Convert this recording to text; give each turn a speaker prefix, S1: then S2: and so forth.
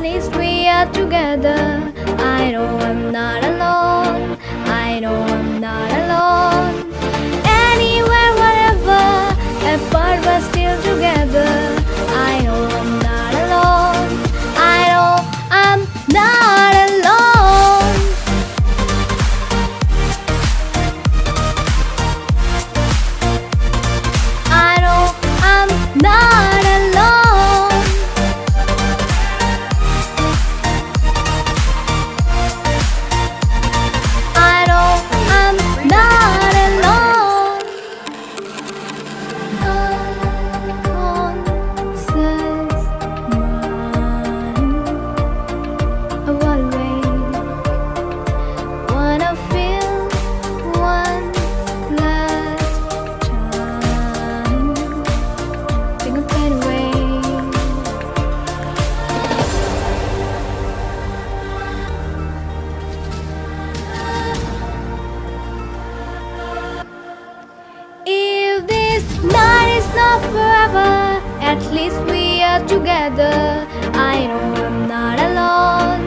S1: least we are together. I know I'm not alone. I know I'm not alone. Anywhere, wherever, apart but still together. I know I'm not alone. I know I'm not alone. I know I'm not alone. I know I'm not alone. Unconscious mind, I wanna feel one last time. Think of that way. If this night is not forever, at least we are together. I know I'm not alone.